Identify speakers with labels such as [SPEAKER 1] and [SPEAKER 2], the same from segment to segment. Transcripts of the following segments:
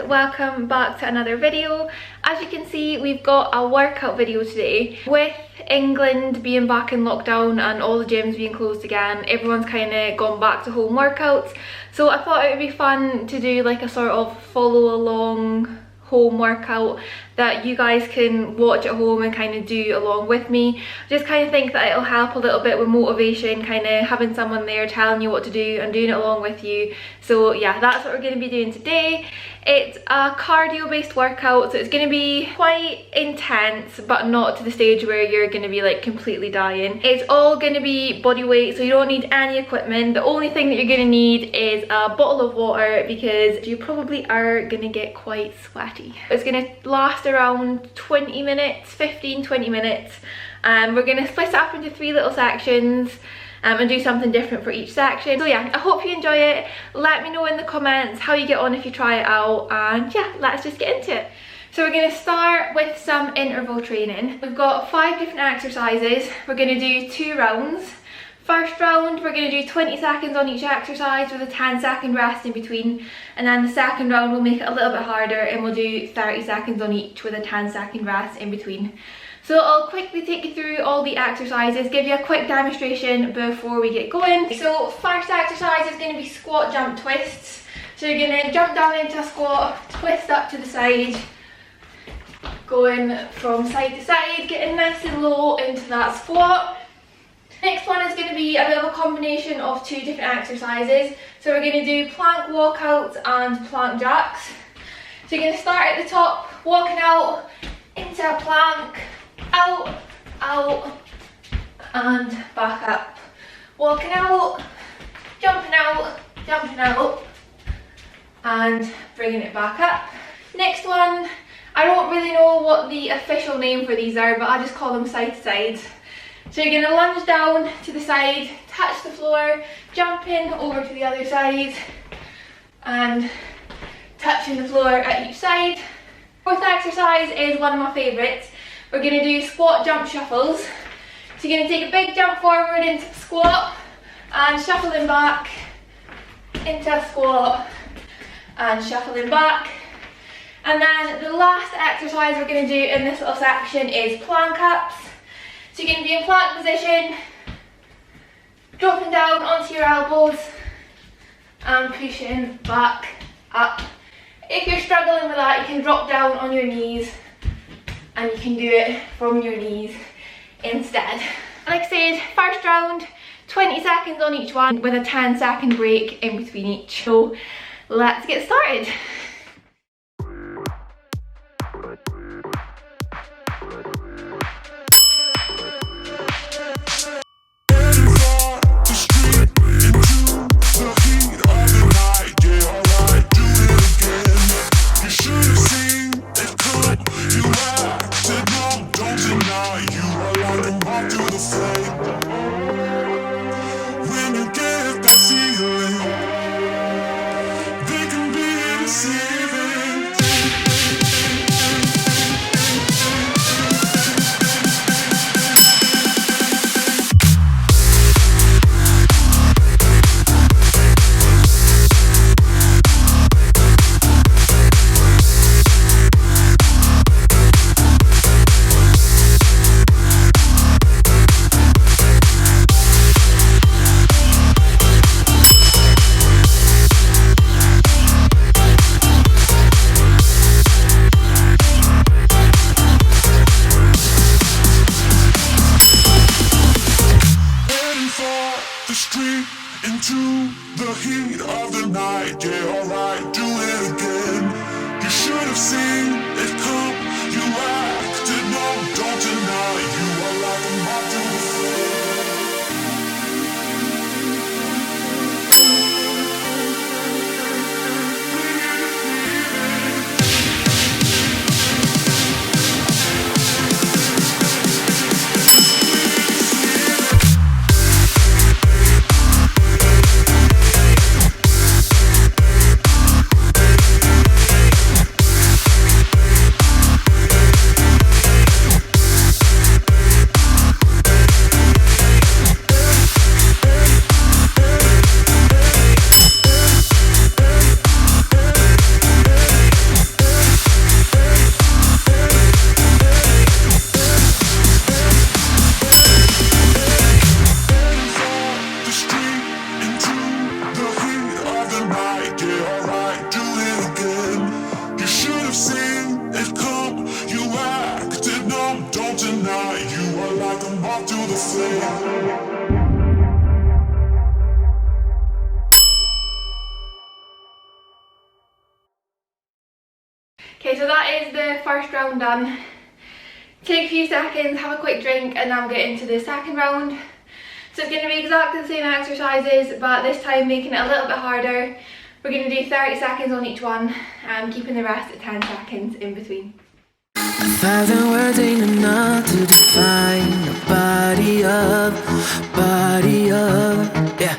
[SPEAKER 1] welcome back to another video. As you can see, we've got a workout video today. With England being back in lockdown and all the gyms being closed again, everyone's kind of gone back to home workouts, so I thought it would be fun to do like a sort of follow along home workout that you guys can watch at home and kind of do along with me. Just kind of think that it'll help a little bit with motivation, kind of having someone there telling you what to do and doing it along with you. So yeah, that's what we're going to be doing today. It's a cardio based workout, so it's going to be quite intense, but not to the stage where you're going to be like completely dying. It's all going to be body weight, so you don't need any equipment. The only thing that you're going to need is a bottle of water, because you probably are going to get quite sweaty. It's going to last around 20 minutes, 15-20 minutes. We're going to split it up into 3 little sections and do something different for each section. So yeah, I hope you enjoy it. Let me know in the comments how you get on if you try it out, and yeah, let's just get into it. So we're going to start with some interval training. We've got 5 different exercises. We're going to do 2 rounds. First round, we're going to do 20 seconds on each exercise with a 10-second rest in between, and then the second round we'll make it a little bit harder and we'll do 30 seconds on each with a 10-second rest in between. So I'll quickly take you through all the exercises, give you a quick demonstration before we get going. So first exercise is going to be squat jump twists. So you're going to jump down into a squat, twist up to the side, going from side to side, getting nice and low into that squat. Next one is going to be a bit of a combination of 2 different exercises. So we're going to do plank walkouts and plank jacks. So you're going to start at the top, walking out into a plank, out, and back up. Walking out, jumping out, and bringing it back up. Next one, I don't really know what the official name for these are, but I just call them side to sides. So you're going to lunge down to the side, touch the floor, jumping over to the other side, and touching the floor at each side. Fourth exercise is one of my favourites. We're going to do squat jump shuffles. So you're going to take a big jump forward into the squat, and shuffling back into a squat, and shuffling back. And then the last exercise we're going to do in this little section is plank ups. So you're going to be in plank position, dropping down onto your elbows and pushing back up. If you're struggling with that, you can drop down on your knees and you can do it from your knees instead. Like I said, first round, 20 seconds on each one with a 10-second break in between each. So let's get started.
[SPEAKER 2] See
[SPEAKER 1] Okay, so that is the first round done. Take a few seconds, have a quick drink, and now get into the second round. So it's going to be exactly the same exercises, but this time making it a little bit harder. We're going to do 30 seconds on each one, and keeping the rest at 10 seconds in between.
[SPEAKER 2] 1,000 words ain't enough to define a body of, yeah.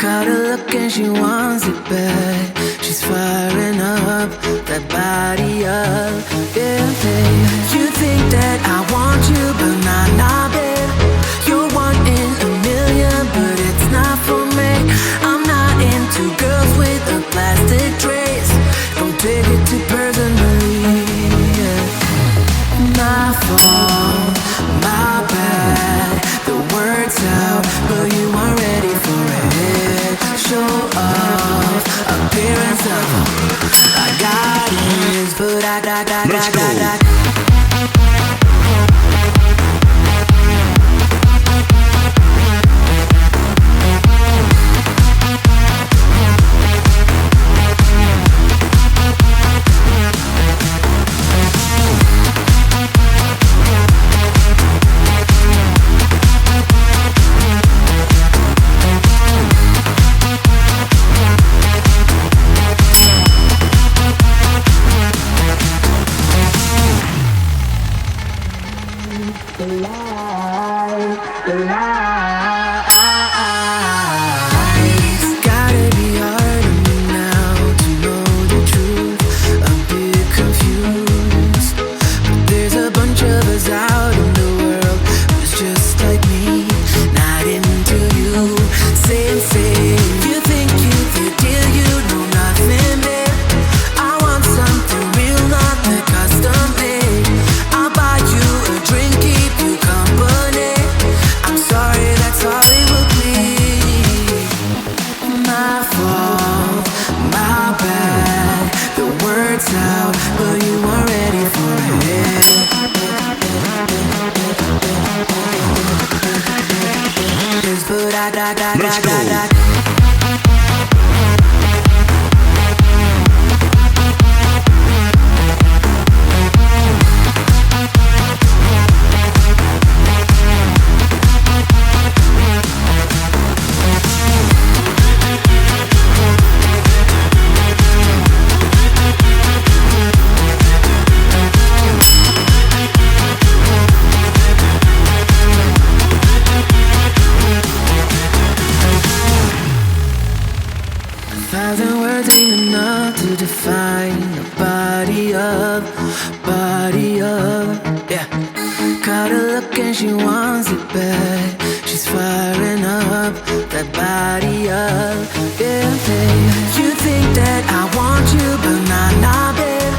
[SPEAKER 2] Caught her look and she wants it back. She's firing up that body up, yeah, babe. You think that I want you, but nah, babe. You're one in a million, but it's not for me. I'm not into girls with a plastic trace. Don't take it too personally, yeah. My fault, my bad. The words out, but you weren't ready for it. Show off, appearance of I got this, but I got. Yeah. Caught her look and she wants it back. She's firing up that body up. Yeah, babe. You think that I want you, but nah, babe.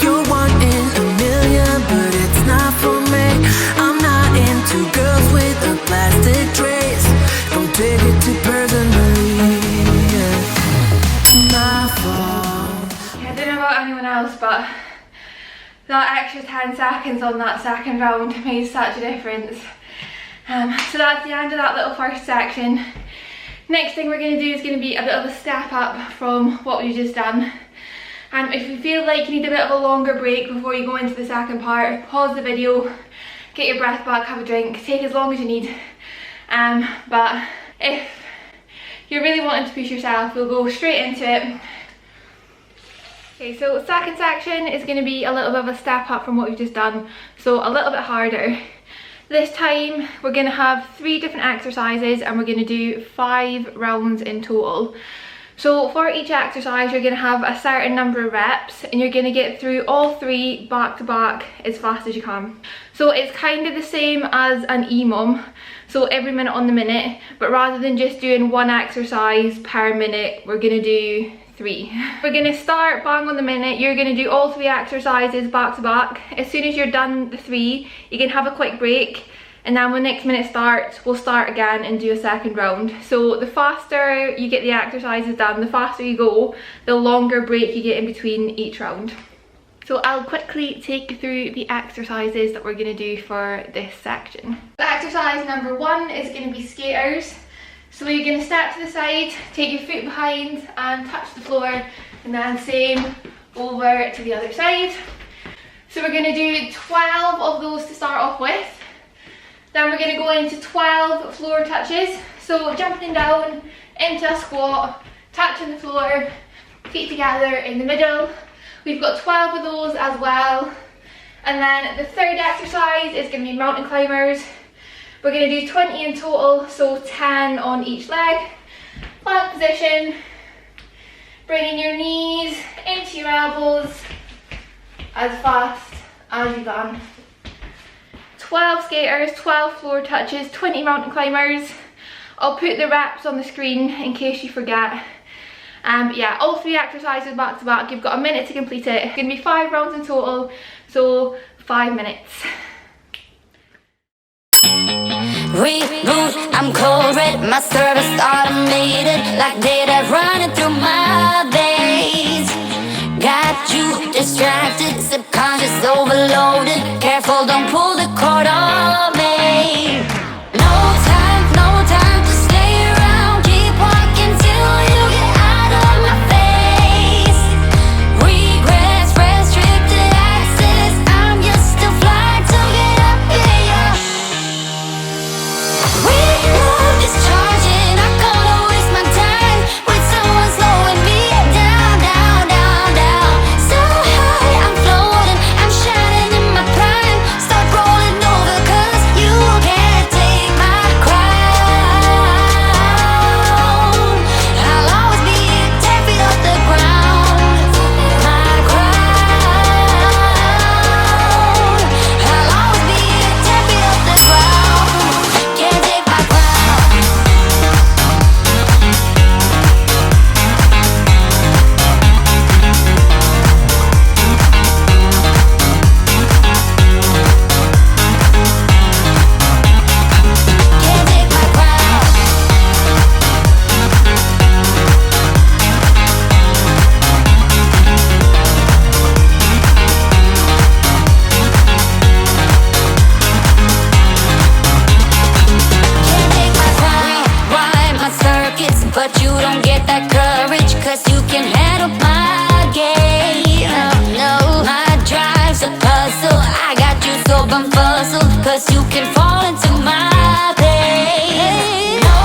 [SPEAKER 2] You're one in a million, but it's not for me. I'm not into girls with a plastic trace. Don't take it too personally. Yeah. My fault.
[SPEAKER 1] I don't know about anyone else, but that extra 10 seconds on that second round made such a difference. So that's the end of that little first section. Next thing we're going to do is going to be a bit of a step up from what we've just done. And if you feel like you need a bit of a longer break before you go into the second part, pause the video, get your breath back, have a drink, take as long as you need. But if you're really wanting to push yourself, we'll go straight into it. Okay, so second section is going to be a little bit of a step up from what we've just done, so a little bit harder. This time we're going to have 3 different exercises and we're going to do 5 rounds in total. So for each exercise you're going to have a certain number of reps and you're going to get through all 3 back to back as fast as you can. So it's kind of the same as an EMOM, so every minute on the minute, but rather than just doing 1 exercise per minute, we're going to do 3. We're going to start bang on the minute. You're going to do all 3 exercises back to back. As soon as you're done the 3, you can have a quick break, and then when the next minute starts, we'll start again and do a second round. So the faster you get the exercises done, the faster you go, the longer break you get in between each round. So I'll quickly take you through the exercises that we're going to do for this section. The Exercise number 1 is going to be skaters. So you're going to step to the side, take your foot behind and touch the floor, and then same over to the other side. So we're going to do 12 of those to start off with. Then we're going to go into 12 floor touches. So jumping down into a squat, touching the floor, feet together in the middle. We've got 12 of those as well. And then the third exercise is going to be mountain climbers. We're going to do 20 in total, so 10 on each leg. Plank position, bringing your knees into your elbows as fast as you can. 12 skaters, 12 floor touches, 20 mountain climbers. I'll put the reps on the screen in case you forget. But yeah, all 3 exercises back to back. You've got a minute to complete it. It's going to be 5 rounds in total, so 5 minutes.
[SPEAKER 3] Reboot, I'm cold red, my service automated, like data running through my veins. Got you distracted, subconscious overloaded. Careful, don't pull the cord on me. No time to stay around. Keep walking till you get out of my face. Regrets, restricted access. I'm just a fly to get up here. We love discharging. I can't waste my time with someone slowing me down, down, down, down. So high, I'm floating, I'm shining in my prime. Start rolling over 'cause you can't take my crown. I'll always be 10 feet off the ground. My crown. I'll always be 10 feet off the ground. Can't take my crown. Can't take my crown. Can't take my crown. Rewind my circuits, but you don't get that courage, 'cause you can handle my game. No, my drive's a puzzle. I got you so bumfuzzled, 'cause you can fall into my pain. No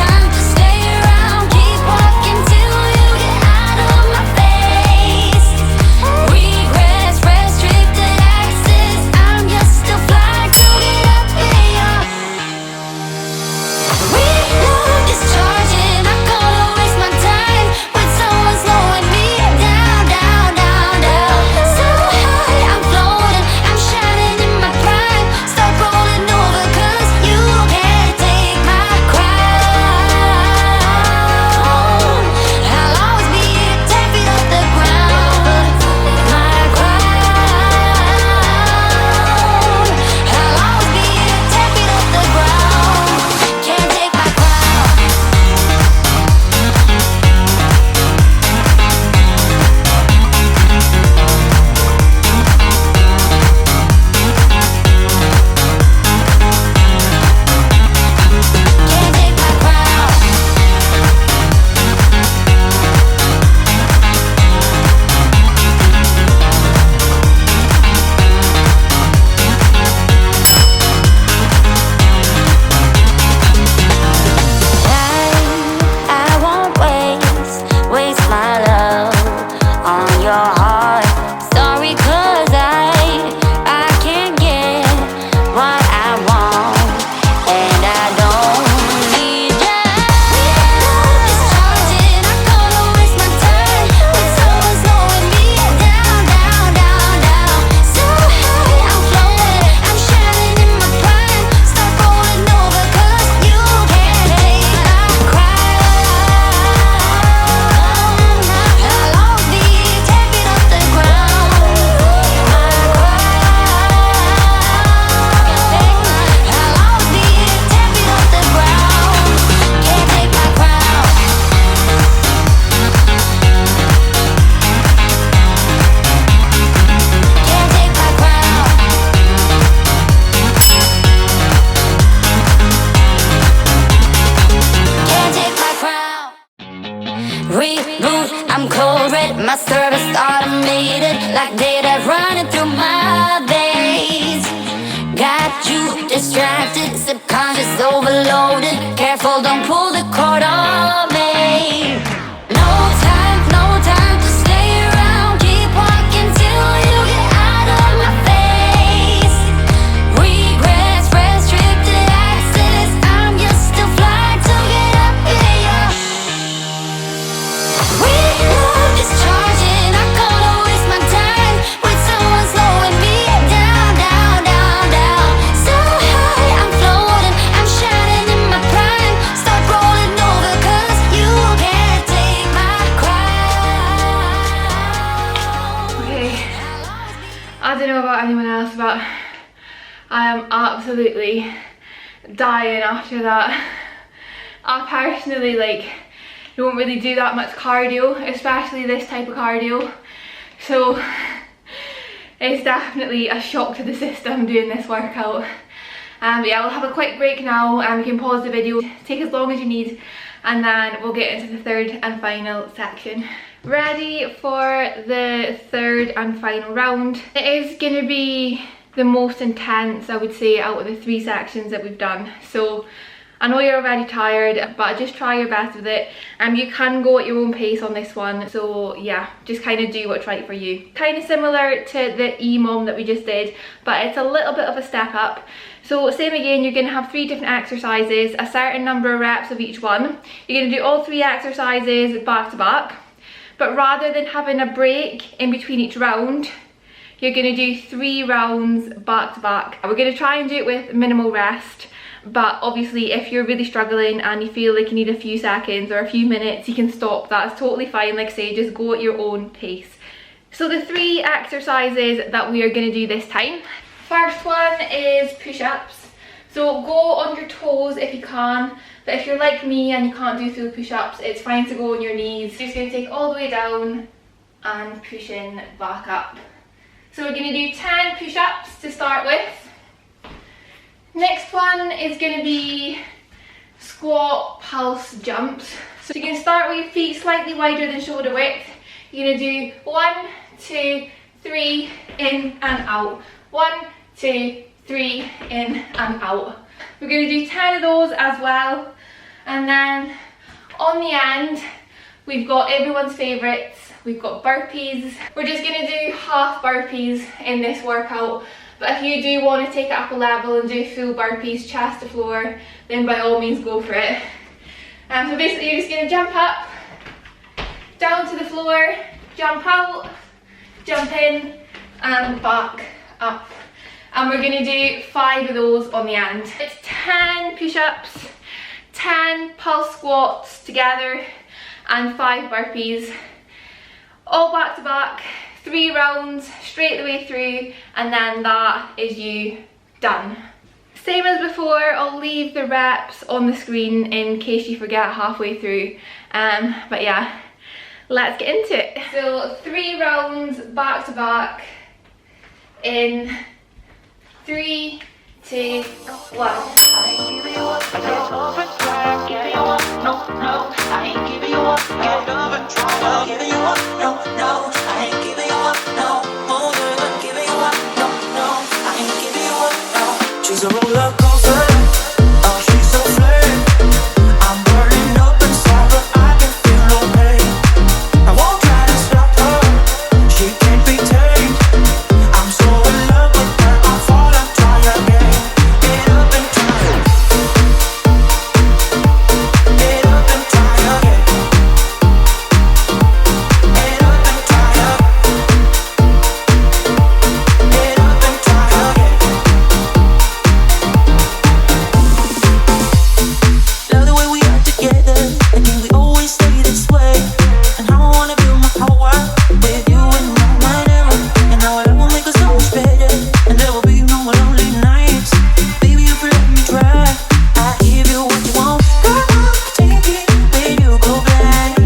[SPEAKER 3] time to stay around. Keep walking till you get out of my face. Regrets, restricted access. I'm just a fly to get up here. We love discharging. I can't waste my time with someone slowing me down, down, down, down. So high, I'm floating, I'm shining in my prime. Start rolling over
[SPEAKER 1] don't know about anyone else, but I am absolutely dying after that. I personally don't really do that much cardio, especially this type of cardio, so it's definitely a shock to the system doing this workout. But yeah, we'll have a quick break now and we can pause the video, take as long as you need, and then we'll get into the third and final section. Ready for the third and final round. It is going to be the most intense, I would say, out of the 3 sections that we've done. So I know you're already tired, but just try your best with it. You can go at your own pace on this one, so yeah, just kind of do what's right for you. Kind of similar to the EMOM that we just did, but it's a little bit of a step up. So same again, you're going to have 3 different exercises, a certain number of reps of each one. You're going to do all 3 exercises back to back, but rather than having a break in between each round, you're going to do 3 rounds back to back. We're going to try and do it with minimal rest, but obviously if you're really struggling and you feel like you need a few seconds or a few minutes, you can stop. That's totally fine. Like I say, just go at your own pace. So the 3 exercises that we are going to do this time. First one is push-ups. So go on your toes if you can, but if you're like me and you can't do full push-ups, it's fine to go on your knees. You're just going to take all the way down and push in back up. So we're going to do 10 push-ups to start with. Next one is going to be squat pulse jumps. So you're going to start with your feet slightly wider than shoulder width. You're going to do 1, 2, 3, in and out. 1, 2, 3, in and out. We're going to do 10 of those as well. And then on the end, we've got everyone's favourites. We've got burpees. We're just going to do half burpees in this workout. But if you do want to take it up a level and do full burpees, chest to floor, then by all means go for it. So basically you're just going to jump up, down to the floor, jump out, jump in, and back up. And we're going to do 5 of those on the end. It's 10 push-ups, 10 pulse squats together, and 5 burpees. All back to back, 3 rounds straight the way through, and then that is you done. Same as before, I'll leave the reps on the screen in case you forget halfway through. But yeah, let's get into it. So 3 rounds back to back in 3, 2, 1.
[SPEAKER 4] I ain't giving you up, I get over and try, giving you up, no, I ain't giving you up, get over and try, giving you up, no, I ain't giving you up, no, more than giving you up, no, I ain't giving you up, no. She's a roller coaster, oh she's so flame, I'm burning up inside but I can feel no pain, I won't try to stop her, she can't be tamed, I'm so in love with her, I'll fall and try again. Get up and try again. Get up and try again. Get up and try again. Get up and try again. Love the way we are together. I think we always stay this way. And I wanna build my whole world with you and no one ever. And now it will make us so much better. And there will be no more lonely nights. Baby, if you let me try, I give you what you want. Girl, take it when you go blind.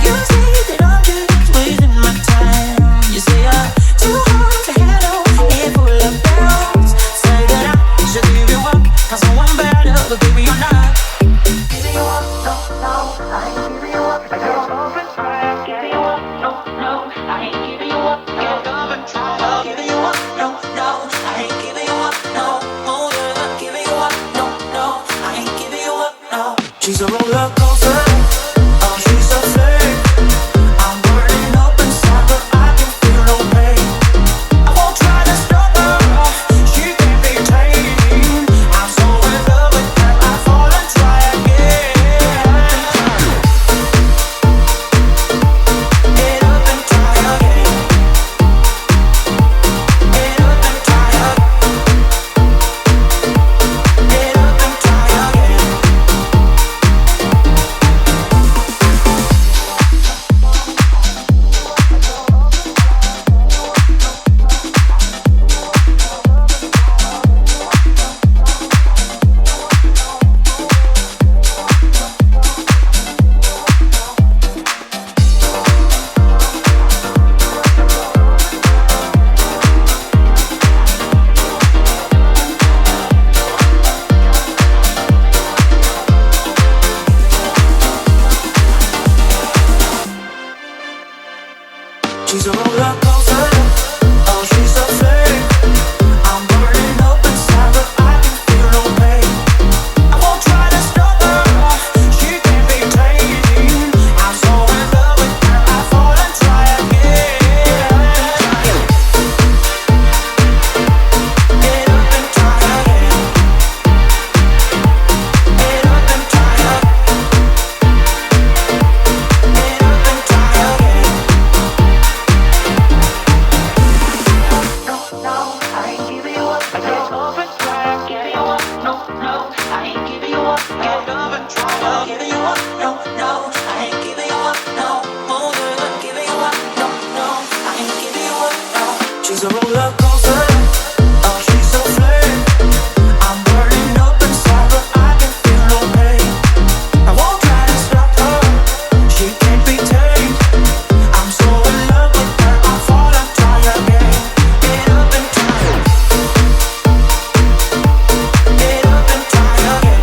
[SPEAKER 4] You say that I'm just wasting my time. You say I'm too hard to handle and full of bounds. Say that I should give you up, 'cause I'm better, but baby you're not. Giving you up, no, I ain't giving you up. I get over and try, giving you up, no, I ain't giving you up. Get over and try, giving you up, no, I ain't giving you up, no, more than giving you up, no, I ain't giving you up, no. She's a roller coaster, oh she's a flame, I'm burning up inside but I can feel no pain, I won't try to stop her, she can't be tamed, I'm so in love with her, I fall and try again. Get up and try again. Get up and try again. Get up and try again. Oh, she's so flame. I'm burning up inside, but I can feel no pain. I won't try to stop her. She can't be tamed. I'm so in love with her. I fall and try again. Get up and try. Get up and try again.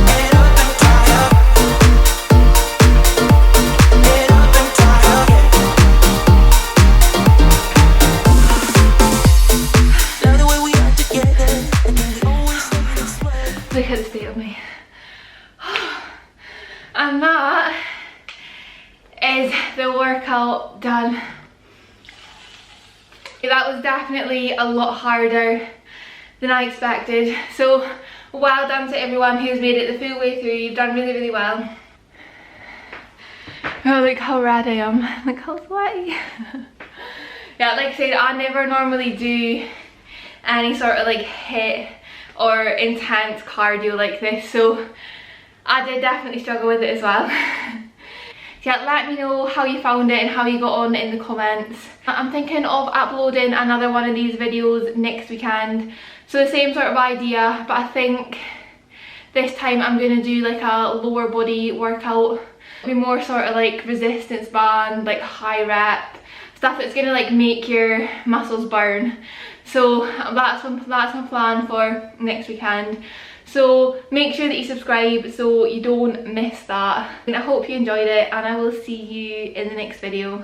[SPEAKER 4] Get up and try again. Get up and try again. Love the way we are together, and we always stay this way.
[SPEAKER 1] Look at the state of me. And that is the workout done. That was definitely a lot harder than I expected. So well done to everyone who's made it the full way through. You've done really, really well. Oh, look how red I am. Look how sweaty. Yeah, like I said, I never normally do any sort of like HIIT or intense cardio like this, so I did definitely struggle with it as well. Yeah, let me know how you found it and how you got on in the comments. I'm thinking of uploading another one of these videos next weekend, so the same sort of idea, but I think this time I'm going to do like a lower body workout. It'll be more sort of like resistance band, like high rep stuff that's going to like make your muscles burn. So that's my plan for next weekend. So make sure that you subscribe so you don't miss that. And I hope you enjoyed it, and I will see you in the next video.